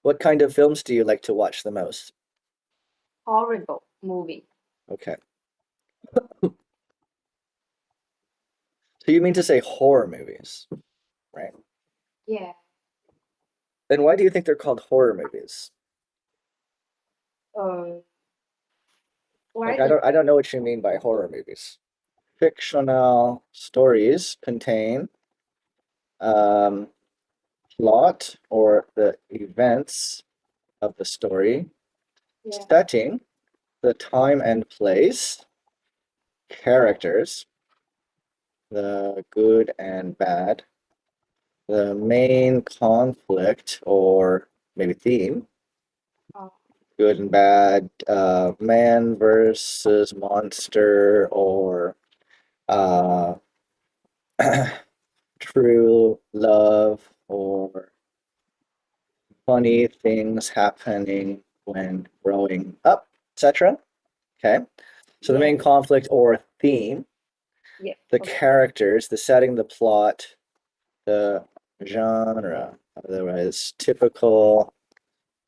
What kind of films do you like to watch the most? Horrible movie. Okay. So you mean to say horror movies, right? Yeah. Then why do you think they're called horror movies? Um, Like why I is don't know what you mean by horror movies. Fictional stories contain um, plot or the events of the story, yeah. setting, the time and place, characters, the good and bad, the main conflict or maybe theme, Oh, good and bad, man versus monster, or uh, true love, or funny things happening when growing up, etc. Okay. So the yeah. main conflict or theme, Yeah. the Okay. characters, the setting, the plot, the genre, otherwise typical,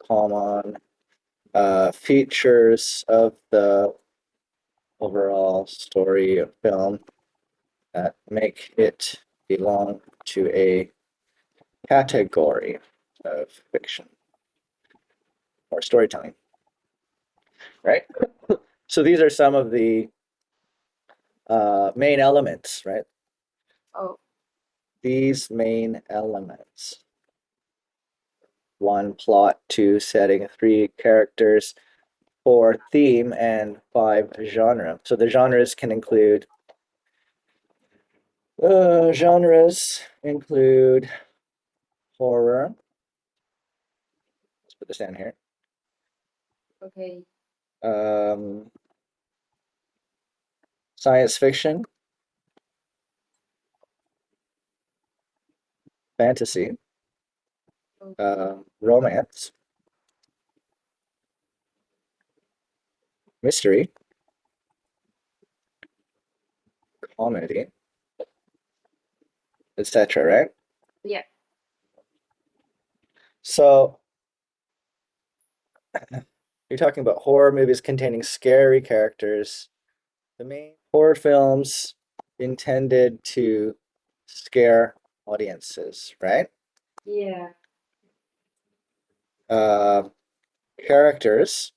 common, features of the overall story of film that make it belong to a category of fiction or storytelling, right? So these are some of the main elements, right? Oh, These main elements. One, plot, two, setting, three, characters, four, theme, and five, genre. So the genres include horror. Let's put this down here. okay. Um, Science fiction, fantasy, Okay. romance, mystery, comedy, etc. Right? Yeah. So you're talking about horror movies containing scary characters. The main horror films intended to scare audiences, right? Yeah. Uh, Characters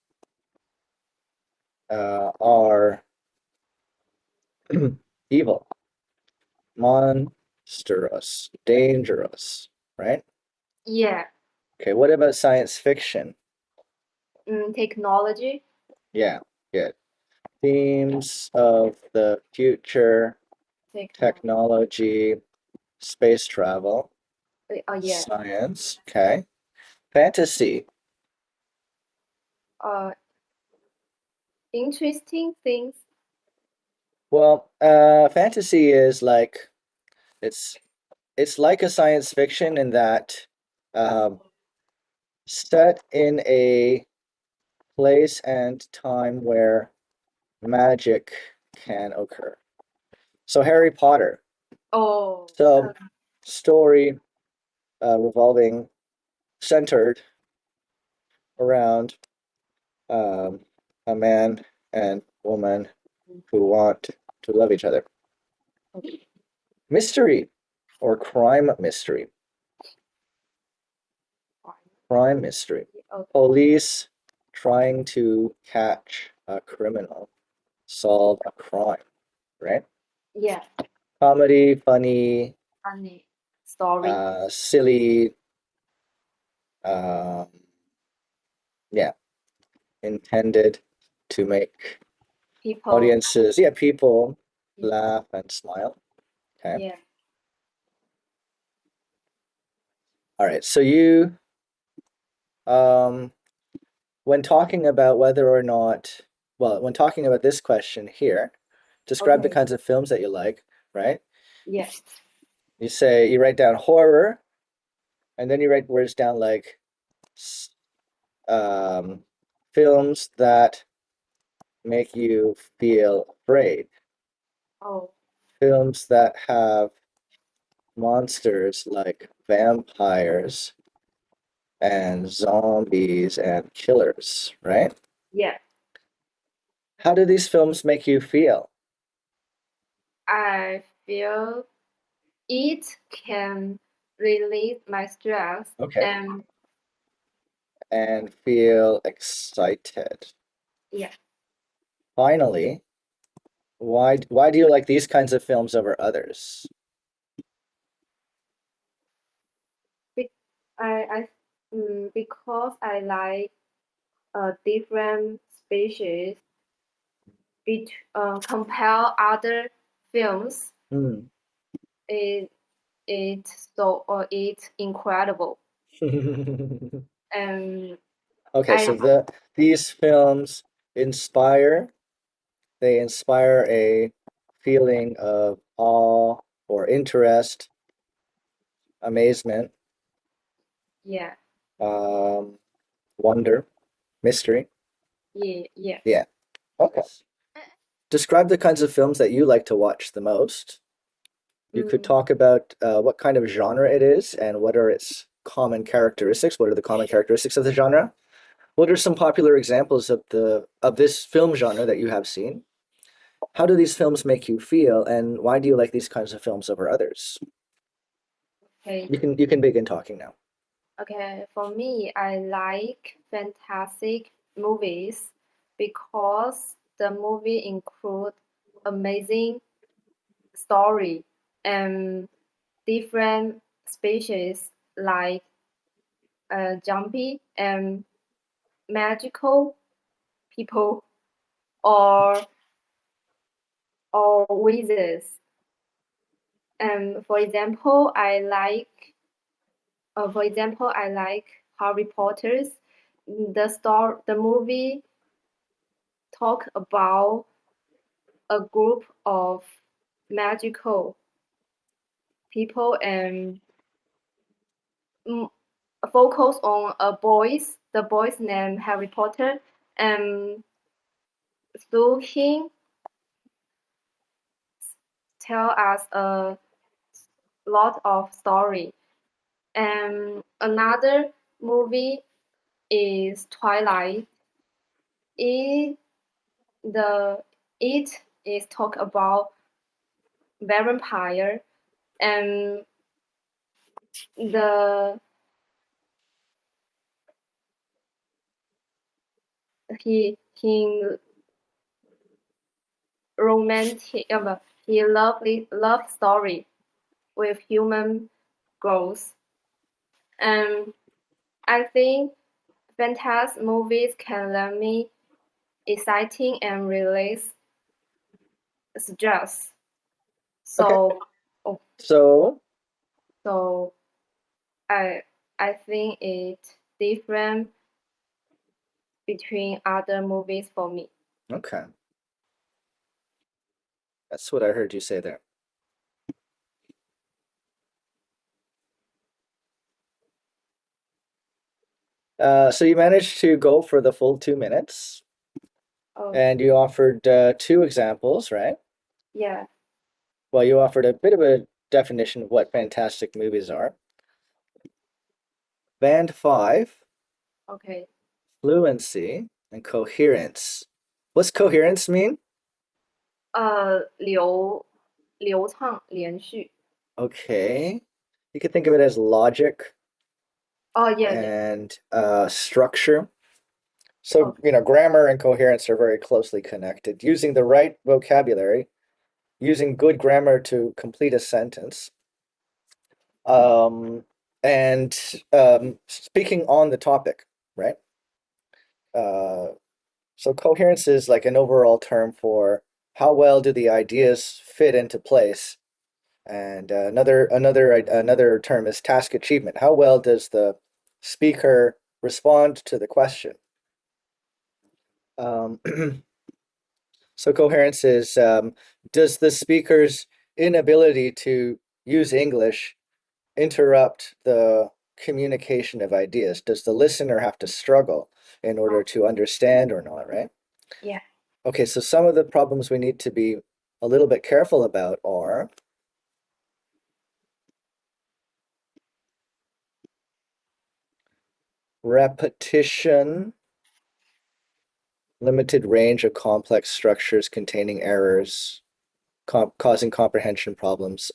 are evil, monstrous, dangerous, right? Yeah. Okay, what about science fiction? Technology. Yeah, good. Themes of the future, Technology. technology, space travel, Oh, yeah. science, okay. Fantasy. Uh, Interesting things. Well, fantasy is like it's it's like a science fiction in that um, set in a place and time where magic can occur. So Harry Potter. Oh, So story revolving centered around um, a man and woman who want to love each other. okay. Mystery or crime mystery. Crime mystery. Okay. Police trying to catch a criminal, solve a crime, right? Yeah. Comedy, funny, Funny story. silly, um, yeah, intended to make People. audiences, yeah, people laugh and smile. Okay. Yeah. All right. So um, when talking about whether or not, well, when talking about this question here, describe the Okay. kinds of films that you like, right? Yeah. You write down horror, and then you write words down like um, films that make you feel afraid, Oh. films that have monsters like vampires and zombies and killers, right? Yeah. How do these films make you feel? I feel it can release my stress Okay. and And feel excited. yeah. Finally, why do you like these kinds of films over others? Be- because I like different species compare other films. Hmm. It it's incredible. And Okay, I so these films inspire, they inspire a feeling of awe or interest, amazement, yeah, um, wonder, mystery. yeah. Yeah. Okay. Describe the kinds of films that you like to watch the most. You could Mm, talk about what kind of genre it is and what are its common characteristics. What are the common characteristics of the genre? What are some popular examples of this film genre that you have seen? How do these films make you feel, and why do you like these kinds of films over others? okay. You can begin talking now. Okay, for me, I like fantastic movies because the movie include amazing story and different species like jumpy and magical people or wizards. And for example, I like Harry Potter's. The movie talk about a group of magical people and mm, focus on the boy's name Harry Potter, and through him tell us a lot of story. And another movie is Twilight. It the it is talk about vampire and the he romantic he lovely love story with human girls. And I think fantasy movies can let me exciting and release stress. Okay, So oh, so so I I think it's different between other movies for me. okay, that's what I heard you say there. So you managed to go for the full 2 minutes, Oh and you offered two examples, right? yeah, Well, you offered a bit of a definition of what fantastic movies are. Band 5, okay. fluency, and coherence. What's coherence mean? 流畅连续. Okay. You could think of it as logic Oh yeah, yeah. and structure. So, Okay. grammar and coherence are very closely connected. Using the right vocabulary, using good grammar to complete a sentence, um, and speaking on the topic, right? Uh, so coherence is like an overall term for how well do the ideas fit into place. And another term is task achievement. How well does the speaker respond to the question? Um, so coherence is does the speaker's inability to use English interrupt the communication of ideas? Does the listener have to struggle in order Oh to understand or not, right? yeah. Okay, so some of the problems we need to be a little bit careful about are repetition, limited range of complex structures containing errors, causing comprehension problems.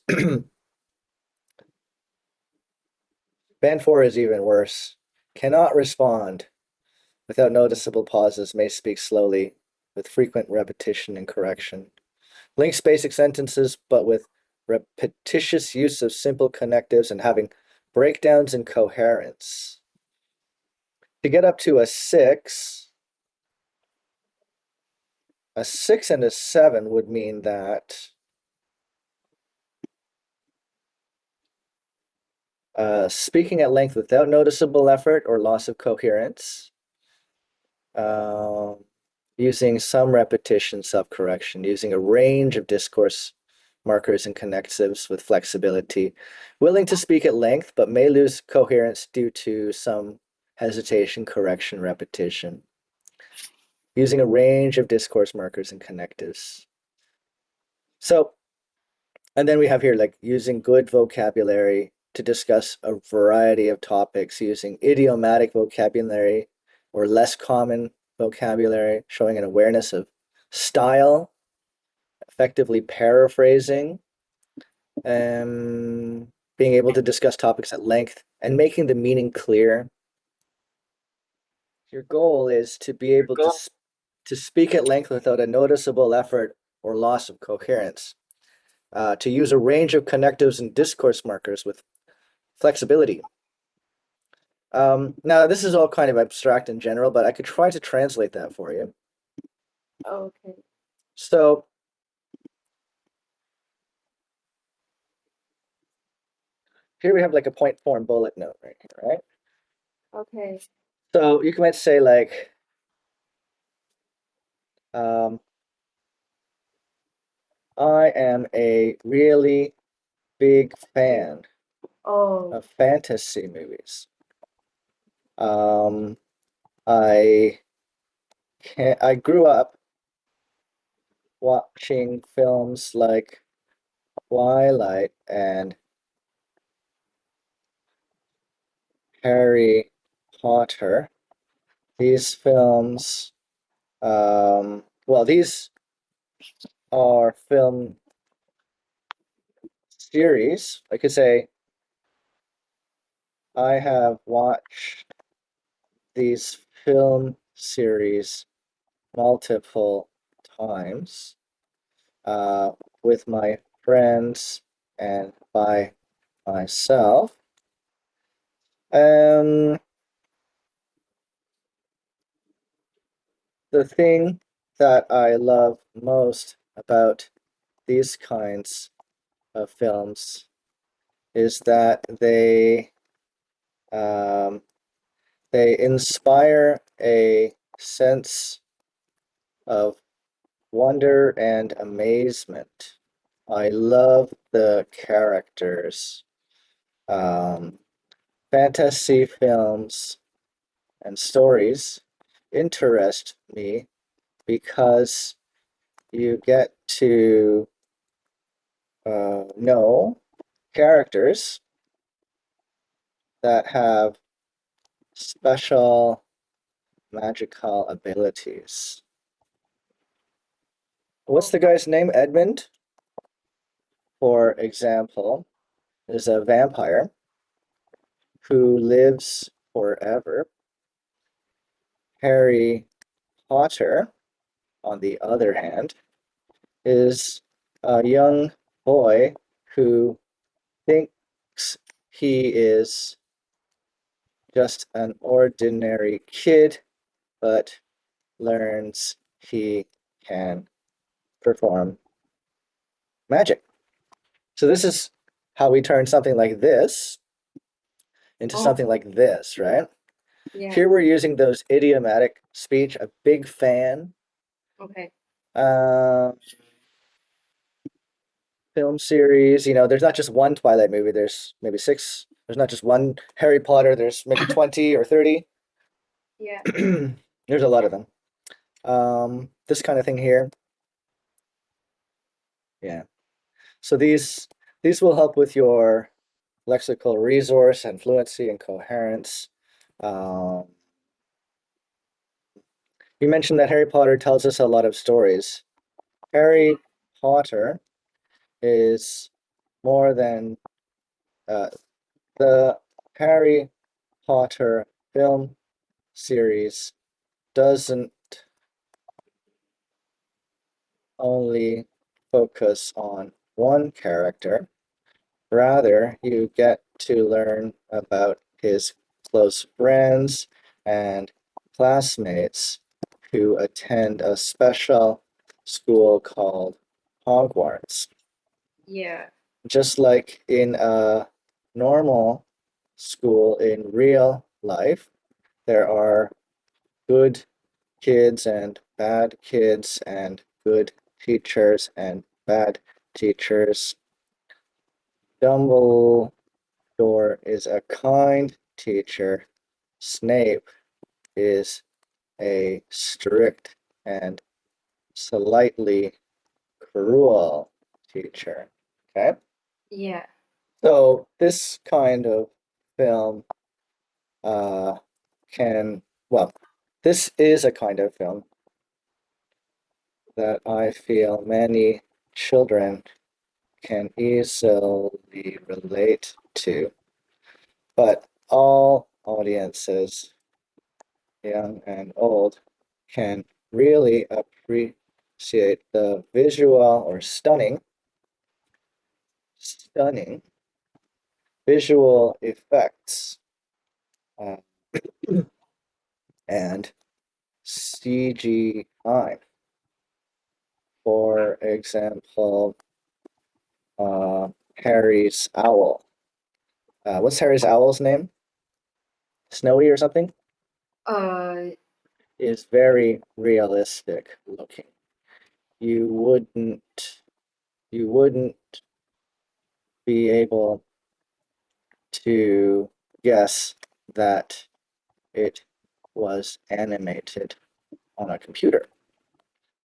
Band 4 is even worse. Cannot respond without noticeable pauses, may speak slowly with frequent repetition and correction. Links basic sentences, but with repetitious use of simple connectives and having breakdowns in coherence. To get up to a 6 and a 7 would mean that speaking at length without noticeable effort or loss of coherence, using some repetition, self-correction, using a range of discourse markers and connectives with flexibility, willing to speak at length, but may lose coherence due to some hesitation, correction, repetition, using a range of discourse markers and connectives. So, and then we have here like using good vocabulary to discuss a variety of topics, using idiomatic vocabulary or less common vocabulary, showing an awareness of style, effectively paraphrasing, being able to discuss topics at length and making the meaning clear. Your goal is to be able to speak at length without a noticeable effort or loss of coherence, to use a range of connectives and discourse markers with flexibility. Now, this is all kind of abstract in general, but I could try to translate that for you. Okay. So here we have like a point form bullet note right here, right? Okay. So you might say like, I am a really big fan Oh. of fantasy movies. Um, I I grew up watching films like Twilight and Harry Potter. These films, well, these are film series. I could say I have watched these film series multiple times uh, with my friends and by myself. Um, the thing that I love most about these kinds of films is that um, they inspire a sense of wonder and amazement. I love the characters. Um, Fantasy films and stories interest me because you get to know characters that have special magical abilities. What's the guy's name? Edmund, for example, is a vampire who lives forever. Harry Potter, on the other hand, is a young boy who thinks he is just an ordinary kid, but learns he can perform magic. So this is how we turn something like this into Oh. something like this, right? Yeah. Here we're using those idiomatic speech, a big fan, Okay. film series. You know, there's not just one Twilight movie, there's maybe six. There's not just one Harry Potter, there's maybe 20 or 30. Yeah. There's a lot of them. This kind of thing here. Yeah. So these will help with your lexical resource and fluency and coherence. Um, you mentioned that Harry Potter tells us a lot of stories. Harry Potter is more than the Harry Potter film series doesn't only focus on one character. Rather, you get to learn about his close friends and classmates who attend a special school called Hogwarts. Yeah. Just like in a normal school in real life, there are good kids and bad kids, and good teachers and bad teachers. Dumbledore is a kind teacher. Snape is a strict and slightly cruel teacher. Okay? Yeah. So this kind of film uh, can, well, this is a kind of film that I feel many children can easily relate to, but all audiences, young and old, can really appreciate the visual or stunning visual effects uh, and CGI. For example, Harry's owl. What's Harry's owl's name? Snowy or something? Uh, Is very realistic looking. You wouldn't be able to guess that it was animated on a computer.